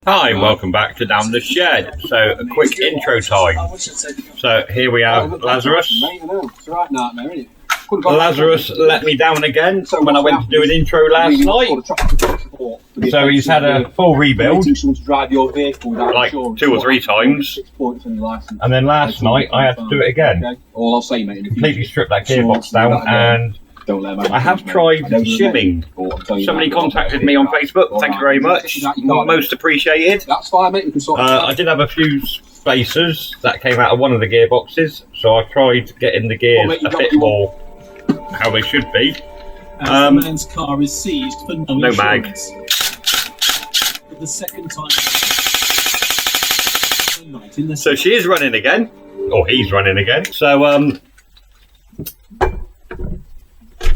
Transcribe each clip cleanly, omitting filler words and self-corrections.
Hi and welcome back to Down the Shed. So a quick intro time. So here we are, Lazarus. Lazarus let me down again when I went to do an intro last night. So he's had a full rebuild, like 2 or 3 times. And then last night I had to do it again. Completely stripped that gearbox down, and I have tried shimming. Somebody contacted me on Facebook. Thank you very much. Most appreciated. That's fine, mate. I did have a few spacers that came out of one of the gearboxes, so I tried getting the gears a bit more how they should be. The man's car is seized for no mag. For the second time. So she is running again, or he's running again. So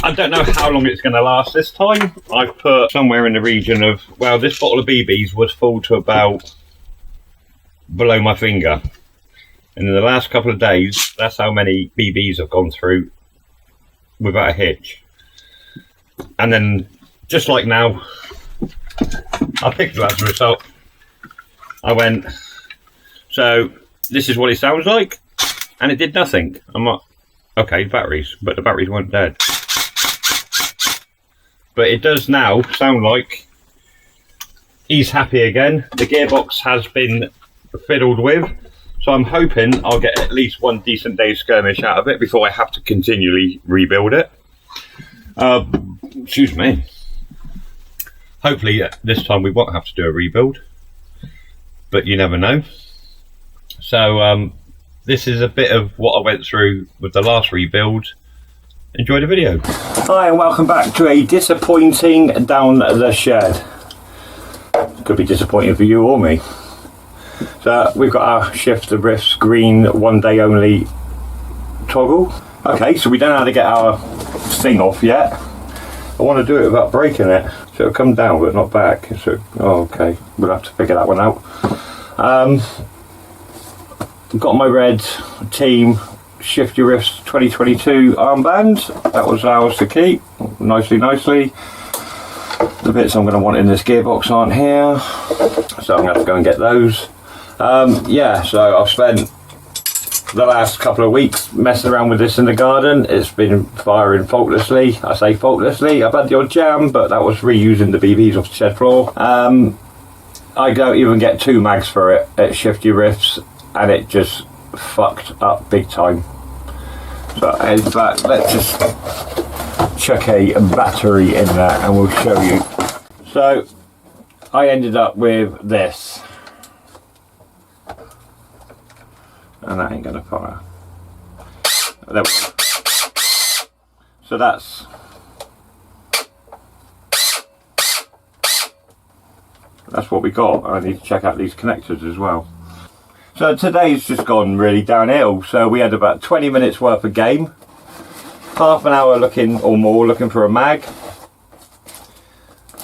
I don't know how long it's going to last this time. I've put somewhere in the region of, well, this bottle of BBs was full to about below my finger. And in the last couple of days, that's how many BBs I've gone through without a hitch. And then, just like now, I picked Lazarus up. I went, so this is what it sounds like. And it did nothing. I'm like, okay, batteries, but the batteries weren't dead. But it does now sound like he's happy again. The gearbox has been fiddled with, so I'm hoping I'll get at least one decent day's skirmish out of it before I have to continually rebuild it. Excuse me. Hopefully this time we won't have to do a rebuild, but you never know. So this is a bit of what I went through with the last rebuild. Enjoy the video. Hi and welcome back to a disappointing Down the Shed. Could be disappointing for you or me. So we've got our shift the riffs green 1 day only toggle. Okay, so we don't know how to get our thing off yet. I want to do it without breaking it. So it'll come down but not back. So, oh, okay, we'll have to figure that one out. Got my red team Shift Your Riffs 2022 armband. That was ours to keep nicely. The bits I'm going to want in this gearbox aren't here, so I'm going to have to go and get those. Yeah, so I've spent the last couple of weeks messing around with this in the garden. It's been firing faultlessly. I say faultlessly, I've had the odd jam, but that was reusing the BBs off the shed floor. I don't even get 2 mags for it at Shift Your Riffs, and it just fucked up big time. So in fact, let's just chuck a battery in there and we'll show you. So I ended up with this, and that ain't gonna fire. There we go. So that's what we got. I need to check out these connectors as well. So today's just gone really downhill. So we had about 20 minutes worth of game, half an hour looking or more looking for a mag,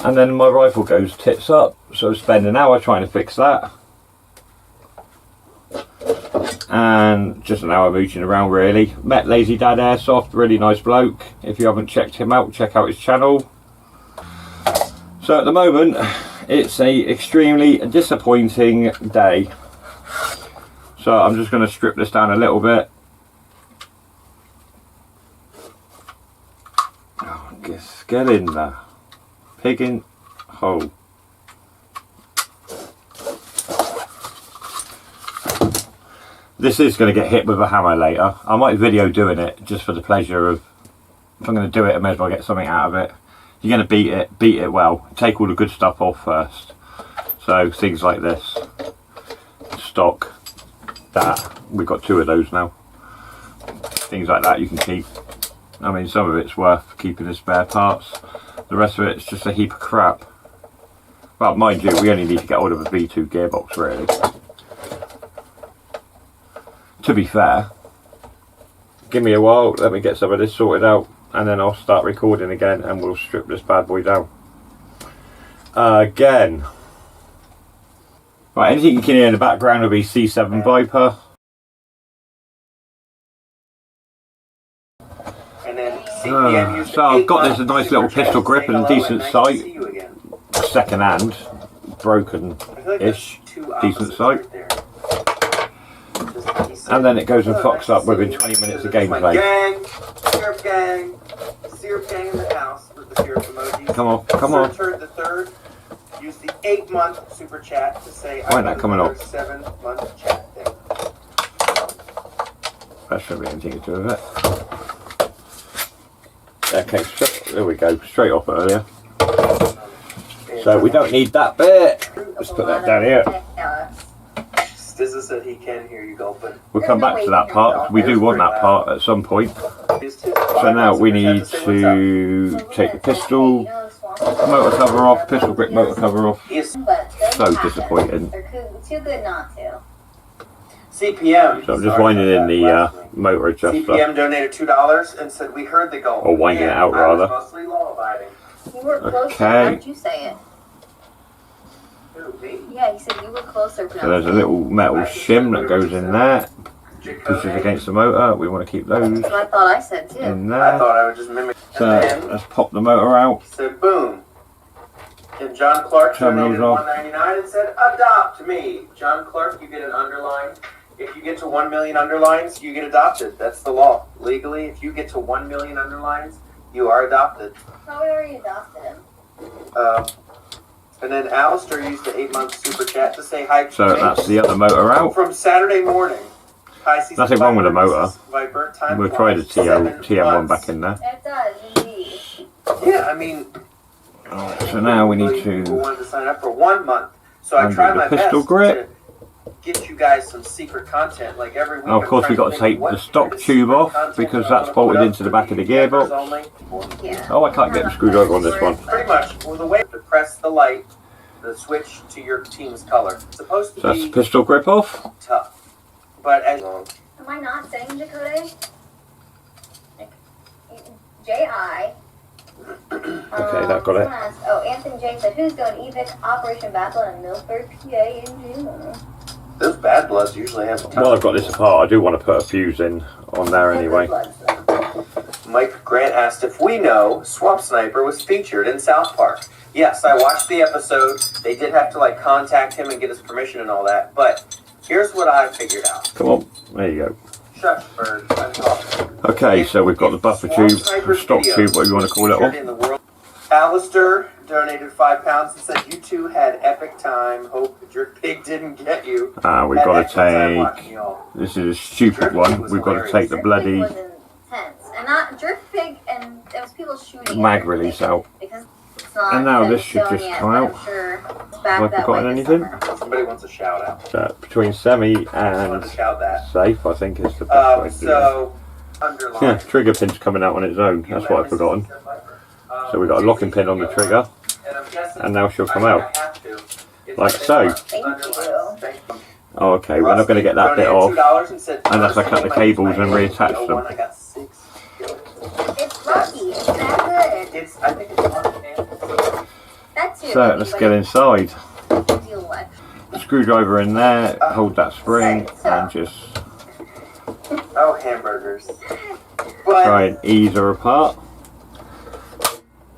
and then my rifle goes tits up. So I spend an hour trying to fix that, and just an hour mooching around really. Met Lazy Dad Airsoft, really nice bloke. If you haven't checked him out, check out his channel. So at the moment it's a extremely disappointing day. So I'm just going to strip this down a little bit. Oh, get in there. Pig in hole. This is going to get hit with a hammer later. I might video doing it just for the pleasure of, if I'm going to do it, I may as well get something out of it. You're going to beat it well. Take all the good stuff off first. So things like this. Stock. That. We've got 2 of those now. Things like that you can keep. I mean, some of it's worth keeping as spare parts. The rest of it's just a heap of crap. Well, mind you, we only need to get hold of a V2 gearbox really. To be fair, give me a while, let me get some of this sorted out, and then I'll start recording again and we'll strip this bad boy down. Again. Right, anything you can hear in the background will be C7 Viper. So I've got this a nice little pistol grip and a decent sight, second hand, broken-ish, decent sight. And then it goes and fucks up within 20 minutes of gameplay. Syrup gang in the house with the syrup emojis. Come on, come on. Turd the third. Use the 8-month super chat to say Why not coming up? 7-month chat thing. That shouldn't be anything to do with it. Okay, there we go. Straight off earlier. So we don't need that bit. Let's put that down here. Stizza said he can hear you gulping. We'll come back to that part. We do want that part at some point. So now we need to take the pistol motor cover off, pistol grip motor cover off. So disappointing. Too good not to. CPM. So I'm just winding in the motor adjuster. CPM donated $2 and said we heard the gulp. Or winding it out rather. You were closer. Okay. How did you say it? Yeah, he said you were closer. So there's a little metal shim that goes in there. Pushes against the motor. We want to keep those That's what I thought I said too. in I there. thought I would just mimic. So let's pop the motor out. Said boom. And John Clark Terminals donated off. $1.99 and said adopt me. John Clark, you get an underline. If you get to 1 million underlines, you get adopted. That's the law. Legally, if you get to 1 million underlines, you are adopted. How we already adopted him. And then Alistair used the 8-month super chat to say hi to So me that's the other motor out. from Saturday morning. Hi, Season Nothing wrong with the Viper. motor. This is Viper. Time We'll try the flies. 7 TM1 months. back in there. It does indeed. Yeah, I mean, So now we need people to wanted to sign up for 1 month. So I undo tried the my best pistol grip. to get you guys some secret content like every week. Oh, of course, I'm we got trying to take make the stock what tube off content because I that's wanna bolted put up into the for back of the members gearbox. only. Yeah. Oh, I can't get the screwdriver on this one. Pretty much, well, the way to press the light, the switch to your team's color. It's supposed to So that's be the pistol grip off. tough, but as Am I not saying Dakota? J.I. Okay, that got it. someone asked, oh, Anthony J said, who's going evic Operation Battle in Milford, PA in June? those bad bloods usually have a While I've got this apart, I do want to put a fuse in on there anyway. Mike Grant asked if we know Swamp Sniper was featured in South Park. Yes, I watched the episode. They did have to contact him and get his permission and all that. But here's what I figured out. Come on, there you go. Shush, bird. I'm talking. Okay, so we've got the buffer tube, or stock tube, whatever you want to call it. In the world. Alistair donated £5 and said you two had epic time. Hope that your pig didn't get you. We've Had got excellent time to watching take. y'all. This is a stupid one. We've got to take the bloody Was intense. And not Drift Pig, and there was people shooting mag at it, release out. Because it's not And now set this in should stone just yet, come but out. I'm sure it's Have back I that forgotten way this anything? summer. Somebody wants a shout out. Between semi I want and to shout that. safe, I think is the best way to do it. So, underline. Yeah, trigger pin's coming out on its own. That's what I've forgotten. So we've got a locking pin on the trigger, and now she'll come out. Like so. Thank you. Oh, okay, we're not going to get that bit off unless I cut the cables and reattach them. It's lucky. It's that good. I think it's lucky. That's your So lucky, let's but get inside. Deal what? Screwdriver in there, hold that spring, and just Oh, hamburgers. But try and ease her apart.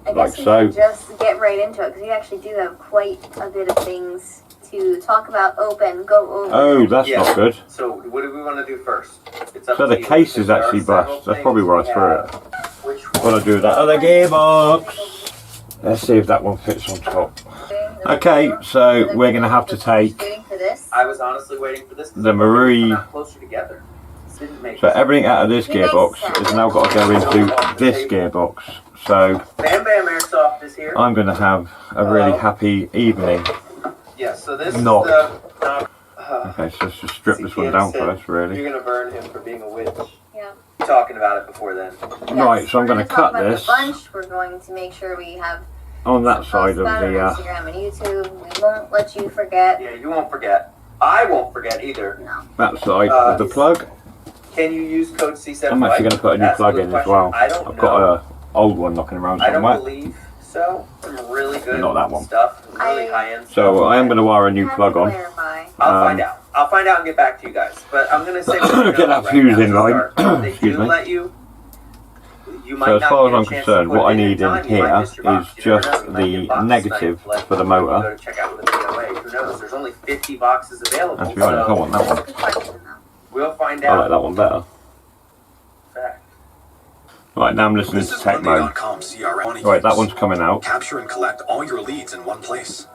I Like guess we so. should just get right into it because we actually do have quite a bit of things to talk about, go over. Oh, that's Yeah. not good. so, what do we want to do first? It's up So to the you, case because is there are actually several bust. That's probably things where I we threw have. it. Which What I do with that other gearbox? Let's see if that one fits on top. Okay, so we're going to have to take Waiting for this. I was honestly waiting for this. 'cause the I thought they would Marie. come out closer together. Didn't make So sense. everything out of this gearbox is now got to go into this gearbox. So Bam Bam Airsoft is here. I'm going to have a really happy evening. Yeah, so this Not. is the. Okay, so let's just strip this one CPM down said first, really. You're gonna burn him for being a witch. Yeah. Talking about it before then. Right, so I'm we're going to talk cut about the this bunch. We're going to make sure we have on that some side posts of about it on the Instagram and YouTube. We won't let you forget. Yeah, you won't forget. I won't forget either. No. that side of the plug. Can you use code C7? I'm actually going to put a new plug in as well. I don't I've know. got a old one knocking around I don't somewhere. believe so. Some really good Not that one. stuff. Really high-end stuff. So I am going to wire a new Have plug to on. clarify. I'll find out. I'll find out and get back to you guys. But I'm gonna say Get that fuse in line. They Excuse do me. let you. You might So as not far as get a I'm chance to concerned, put what I it need in time. You might here miss your box. is You never just know. You might the get box negative sniped, like for the when you motor. go to check out with the video. away. Who knows? There's only 50 boxes available. And to be honest, I want that one. Good question, though. We'll find I out. like that one better. Fact. Right, now I'm listening This to is tech mode. Monday.com CRM. Right, that one's coming out. Capture and collect all your leads in one place.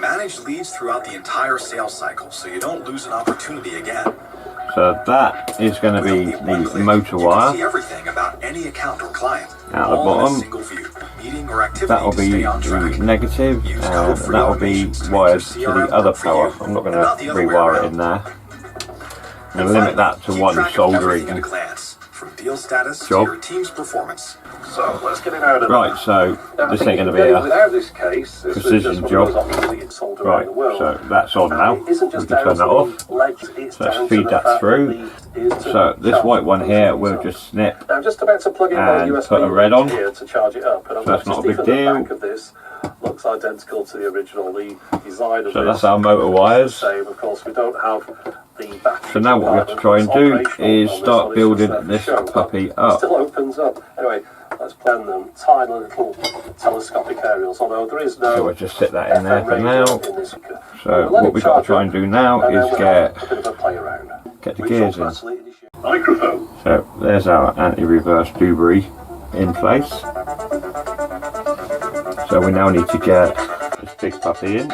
Manage leads throughout the entire sales cycle so you don't lose an opportunity again. So that is going to be the motor You can wire see everything about any account or client. out the all in a bottom. single view. Meeting or activity That'll to be stay on the track. negative, Use and code-free that'll be automations to make wired your to the CRM other work for power. you, I'm not going not to the other way rewire it around. in there. I'm going to limit that to Keep one track of soldering. everything at a glance, from deal status Job. to your team's performance. So let's get it out of Right, so there. this ain't going to be Without this case, this is precision just one job. of those options that gets sold around Right, the world. so that's on now. It isn't We just can down turn that to off. the legs, it's So let's down feed to the that fact through. that the is to So this charge white one the here phone. we'll So just snip. I'm just about to plug in and my USB put a red on. here to charge it up, and I'm So that's just not a big even the deal. back of this looks identical to the original. The design of So this that's our motor is the wires. same. Of course, we don't have the battery. So now what we have to try and do is start building this puppy It up. still opens up. Anyway, let's plan them tiny little telescopic aerials, although there is no So we'll just sit that in there FM for radio now. in this. So what we've got to try and do now And then is we'll get have a bit of a play around. the Which gears in. automatically initiates- Microphone. So there's our anti-reverse debris in place. So we now need to get this big puppy in.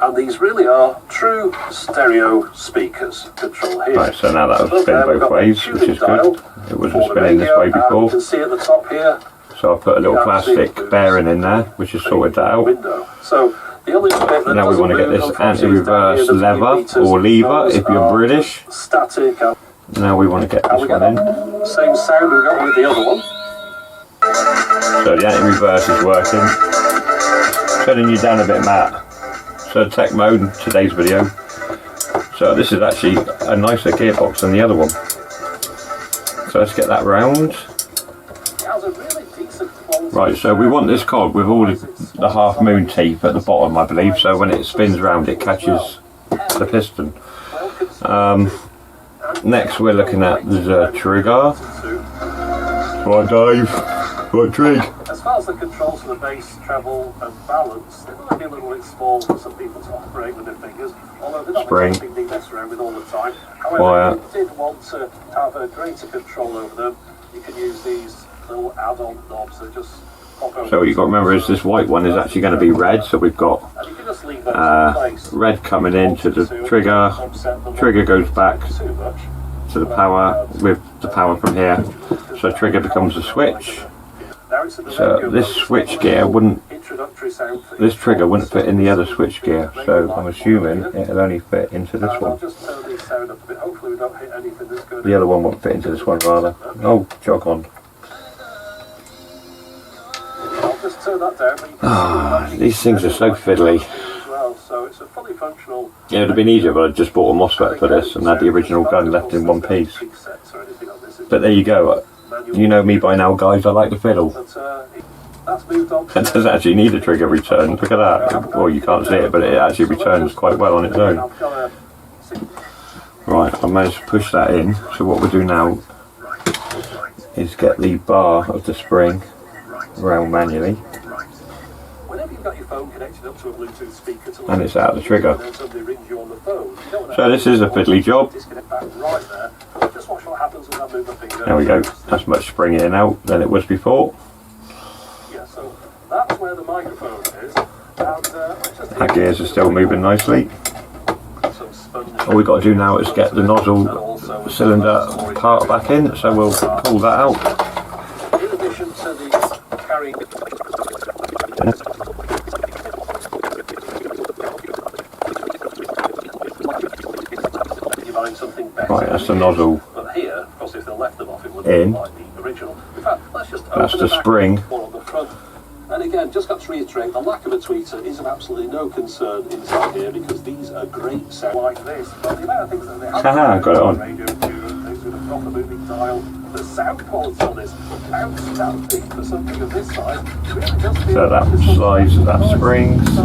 And these really are true stereo speakers. Control here. Right, so now that'll Above spin there, we've both got ways, the which is tuning good. dial It wasn't for the spinning this radio, way and you before. can see at the top here. So I've put a little You can't see plastic the bearing in there, which has sorted that out. Window. So the only bit that Now we doesn't want to get move, this unfortunately, is down anti-reverse here, the lever meters. or lever Those if you're are British. Static. Now we want to get And this we one get in. that same sound we got with the other one. So the anti-reverse is working. Turning you down a bit, Matt. So tech mode in today's video. So this is actually a nicer gearbox than the other one. So let's get that round. It has a really decent quality. Right, so we want this cog with all the half moon teeth at the bottom, I believe. So when it spins round, it catches the piston. Next we're looking at the trigger. Right, Dave. Right, trig. As far as the controls for the bass, treble and balance, they might be a little bit small for some people to operate with their fingers, although they're not Spring. something they mess around with all the time. However, Wire. if you did want to have a greater control over them, you can use these little add-on knobs that just pop over. So what you've got to remember is this white one is actually going to be red. So we've got And you can just leave those in place. red coming into the trigger. Trigger goes back Too much. to the power with the power from here. So trigger becomes a switch. Now it's at the So radio this mode. switch gear wouldn't, Introductory sound for this trigger wouldn't fit in the other switch gear. So I'm assuming it'll only fit into this And I'll one. just turn the sound up a bit. Hopefully we don't hit anything that's going The other one won't fit into this one rather. Oh, jog on. I'll just turn that down. But you can see These things are so fiddly. as well. So it's a fully functional. Yeah, it would have been easier, but I just bought a MOSFET for this and had the original gun left in one piece. But there you go. You know me by now, guys. I like the fiddle. That's moved on. It doesn't actually need a trigger return. Look at that. Well, you can't see it, but it actually returns quite well on its own. Right, I managed to push that in. So what we'll do now is get the bar of the spring round manually, Whenever you've got your phone connected up to a Bluetooth speaker to and it's out of the trigger. and then somebody rings you on the phone, you don't want So this is a fiddly job. disconnect that right there. Just watch what happens when I move my finger. There we go. That's much springier now than it was before. Yeah, so that's where the microphone is. And Our gears are still moving nicely. some sponge. All we've got to do now is get the nozzle cylinder part back in, so we'll pull that out. In addition to the carrying. You find something better. Right, that's the nozzle But here, of course, if they left them off, it would in. look like the original. In fact, let's just That's open the back spring. one on the front. And again, just got to reiterate, the lack of a tweeter is of absolutely no concern inside here because these are great sound like this. But the amount of things that they have Haha, got it on. radio tune and things with a proper moving dial, the sound quality on this outstanding for something of this size. Really does feel So that like it's slides, that springs. So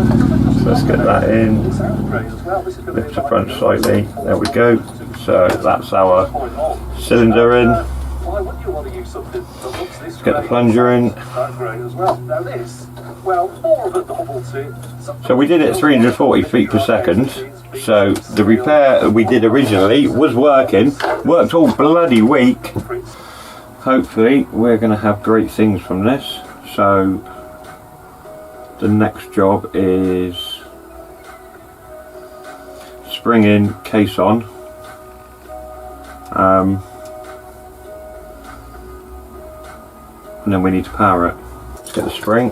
Let's get that in. it sounds great as well. This is going to Lift be the like front slightly. There we go. So that's our Point on. cylinder in. Why wouldn't you want to use something that looks this Get the great? plunger in. That's great as well. Now this, well, more of a novelty. So we did it 340 feet per second. So the repair we did originally was worked all bloody week. Hopefully we're going to have great things from this. So the next job is spring in, case on. And then we need to power it. Let's get the spring.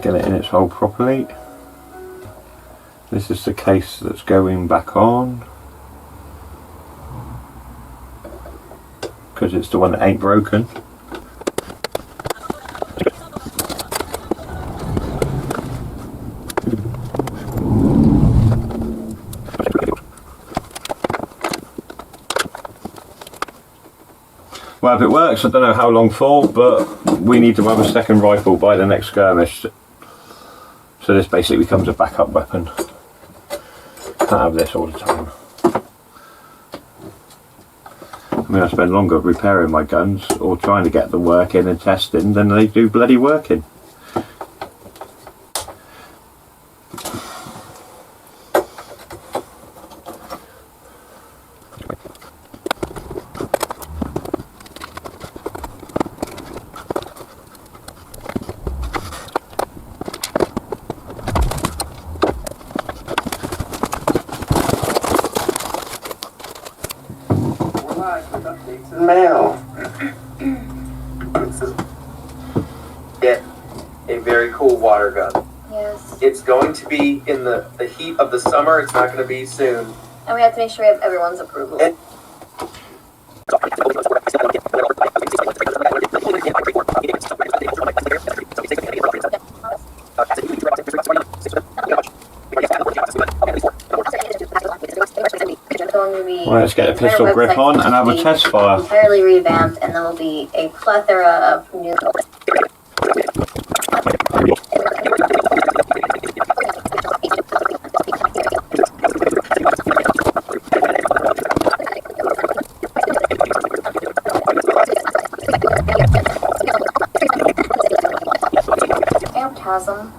Get it in its hole properly. This is the case that's going back on, because it's the one that ain't broken. Well, if it works, I don't know how long for, but we need to have a second rifle by the next skirmish. So this basically becomes a backup weapon. Can't have this all the time. I mean, I spend longer repairing my guns or trying to get them working and testing than they do bloody working. Mail. Get a very cool water gun. Yes. It's going to be in the heat of the summer. It's not going to be soon. And we have to make sure we have everyone's approval. And- Well, let's get a pistol grip on and have a test fire. Entirely revamped, and there will be a plethora of new. Phantasm.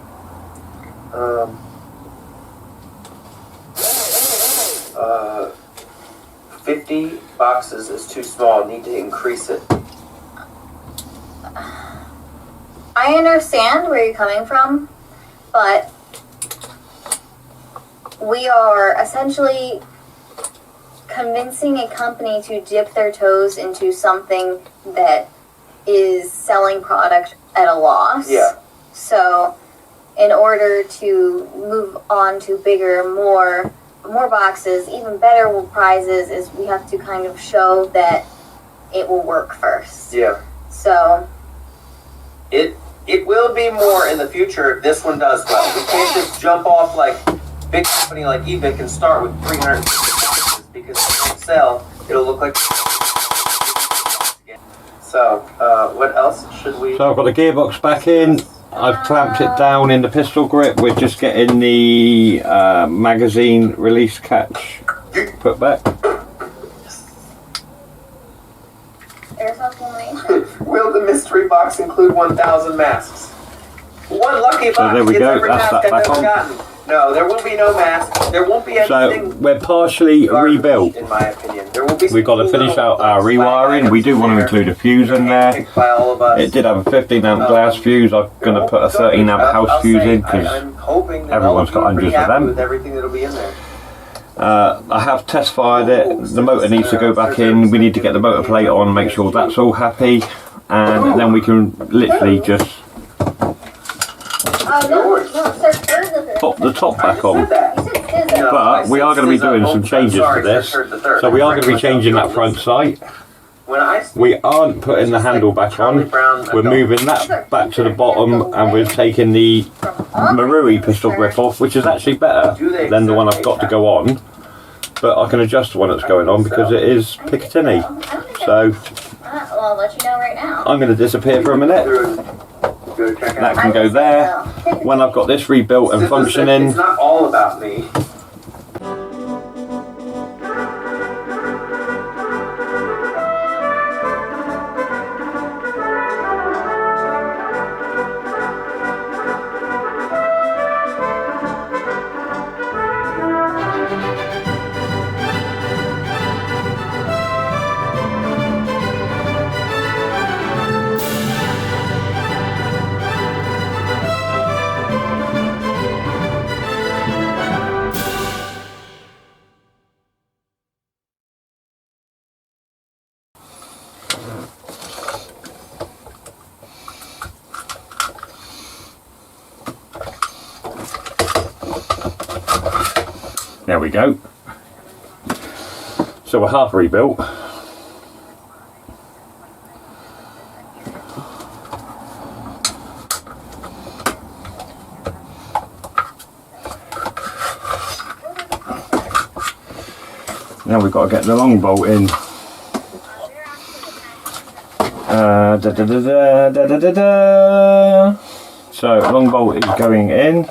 50 boxes is too small. Need to increase it. I understand where you're coming from, but we are essentially convincing a company to dip their toes into something that is selling product at a loss. Yeah. So, in order to move on to bigger, more boxes, even better prizes, is we have to kind of show that it will work first. Yeah. So, It will be more in the future if this one does well. We can't just jump off like big company like eBay and start with 350 boxes, because if they don't sell, it'll look like. So, what else should we? So I've got the gearbox back in. I've clamped it down in the pistol grip. We're just getting the magazine release catch put back. Airsoft elimination. Will the mystery box include 1,000 masks? One lucky box there we gets go, every that's mask that I've back ever on. gotten. No, there will be no masks. There won't be So anything. we're partially garbage, rebuilt. in my opinion. There will be. We've got to finish out our rewiring. We do want to include a fuse in there. Picked by all of us. It did have a 15 amp glass fuse. I'm going to put a 13 amp house fuse in because I'm hoping that everyone's all got of you are hundreds pretty of happy them. with everything that'll be in there. I have test fired it. The motor needs to go back in. We need to get the motor plate on, make sure that's all happy, and then we can literally just pop the top back on. But we are going to be doing some changes to this. So we are going to be changing that front sight. We aren't putting the handle back on. We're moving that back to the bottom, and we're taking the Marui pistol grip off, which is actually better than the one I've got to go on. But I can adjust the one that's going on because it is Picatinny. So Well, I'll let you know right now. I'm going to disappear for a minute. That can go there. when I've got this rebuilt and functioning. It's not all about me. There we go. So we're half rebuilt. Now we've got to get the long bolt in. So long bolt is going in.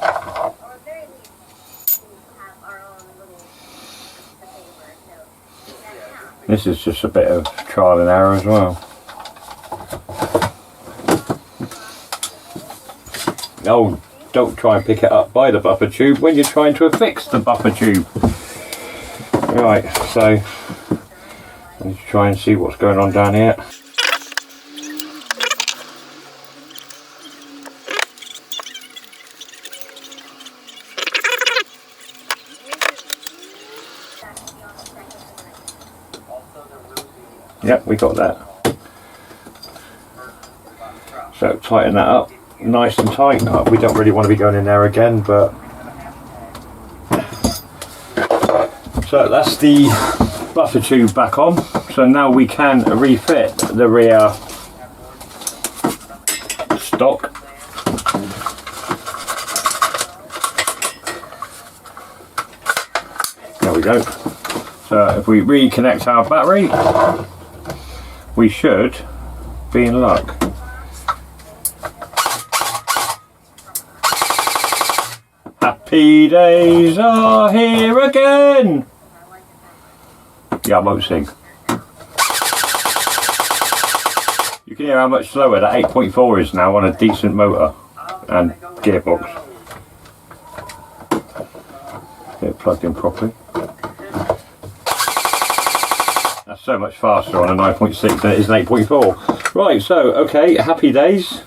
This is just a bit of trial and error as well. Oh, don't try and pick it up by the buffer tube when you're trying to affix the buffer tube. Right, so let's try and see what's going on down here. Yep, we got that. So tighten that up nice and tight. We don't really want to be going in there again, but so that's the buffer tube back on. So now we can refit the rear stock. There we go. So if we reconnect our battery, we should be in luck. Happy days are here again. Yeah, I won't sing. You can hear how much slower that 8.4 is now on a decent motor and gearbox. Get it plugged in properly. That's so much faster on a 9.6 than it is an 8.4. Right, so okay, happy days.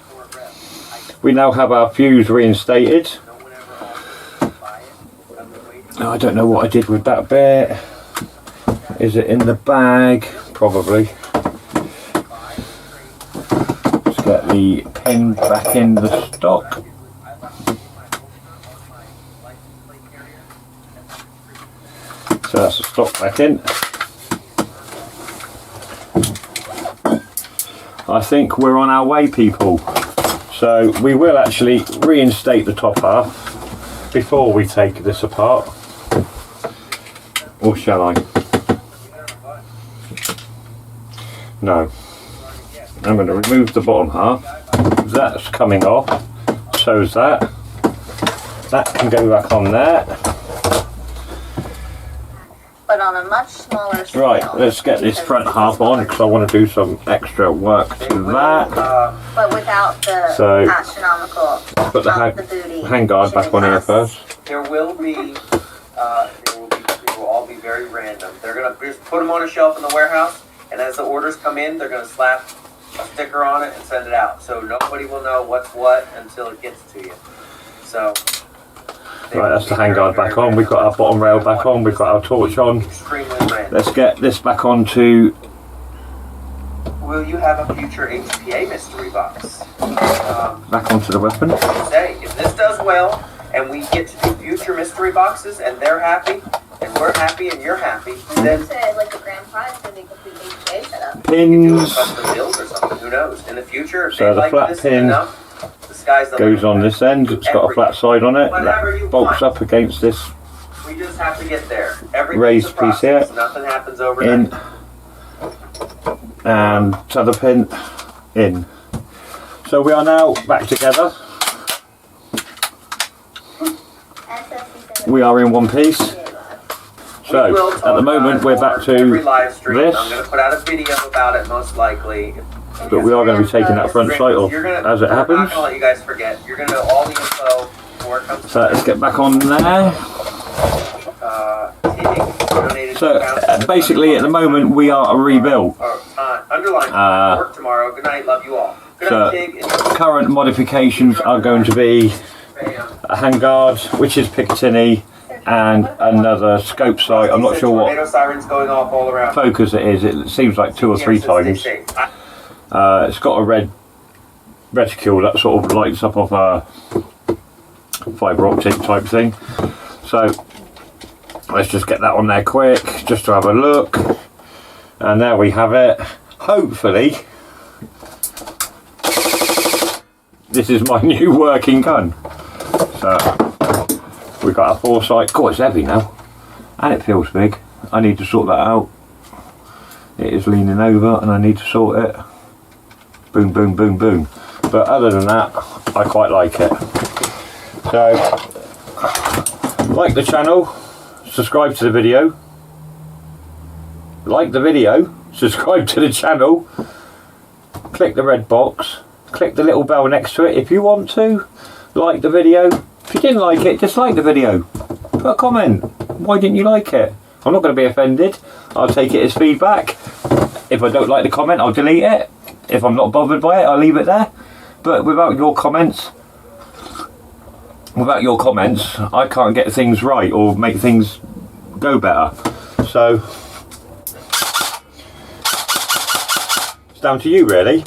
We now have our fuse reinstated. Now, I don't know what I did with that bit. Is it in the bag? Probably. Let's get the pin back in the stock. So that's the stock back in. I think we're on our way, people. So we will actually reinstate the top half before we take this apart. Or shall I? No. I'm going to remove the bottom half. That's coming off. So's that. That can go back on there. But on a much smaller scale. Right, let's get this front half on because I want to do some extra work to that. But without the So, astronomical. Put the handguard back on here first. There will be, it will all be very random. They're gonna just put them on a shelf in the warehouse, and as the orders come in, they're gonna slap a sticker on it and send it out. So nobody will know what's what until it gets to you. So. Right, that's the handguard back on. We've got our bottom rail back on. We've got our torch on. Extremely random. Let's get this back onto. Will you have a future HPA mystery box? Back onto the weapon. Say, if this does well, and we get to do future mystery boxes, and they're happy, and we're happy, and you're happy, then Said like the grand prize for the complete HPA setup. do a Pins custom build or something. Who knows? In the future, if So they the like flat this pin enough, the sky's the goes limit. on this end. It's got a flat side on it. That bolts up against this We just have to get there. Everything's raised a process. piece here. Nothing happens overnight. in, and t'other pin in. So we are now back together. we are in one piece. So We will at talk the moment about we're it back more every to live stream. this, I'm going to put out a video about it most likely. but we are going to be taking that front sight off as it I'm not happens. going to let you guys forget. You're going to know all the info before it comes to So let's get back on there. So basically at the moment we are a rebuild. Underline. Work tomorrow. Good night. Love you all. Good So night, Tig. current modifications are going to be a handguard, which is Picatinny, and another scope sight. I'm not sure Tornado what sirens going off all around. focus it is. It seems like 2 or 3 times. It's got a red reticule that sort of lights up off a fibre optic type thing. So let's just get that on there quick, just to have a look. And there we have it. Hopefully, this is my new working gun. So we've got a foresight. God, it's heavy now, and it feels big. I need to sort that out. It is leaning over, and I need to sort it. Boom, boom, boom, boom. But other than that, I quite like it. So, like the channel, subscribe to the video. Like the video, subscribe to the channel. Click the red box. Click the little bell next to it if you want to. Like the video. If you didn't like it, dislike the video. Put a comment. Why didn't you like it? I'm not going to be offended. I'll take it as feedback. If I don't like the comment, I'll delete it. If I'm not bothered by it, I'll leave it there. But without your comments, I can't get things right or make things go better. So it's down to you, really.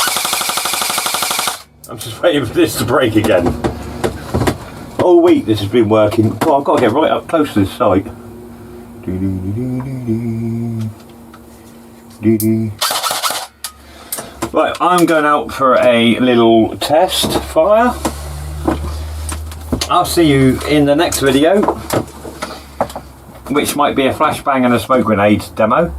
I'm just waiting for this to break again. All week this has been working. Oh, I've got to get right up close to this site. Right, I'm going out for a little test fire. I'll see you in the next video, which might be a flashbang and a smoke grenade demo,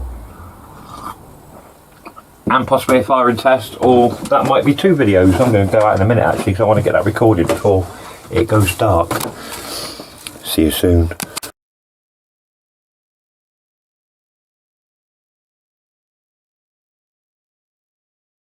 and possibly a firing test, or that might be 2 videos. I'm going to go out in a minute actually, because I want to get that recorded before it goes dark. See you soon.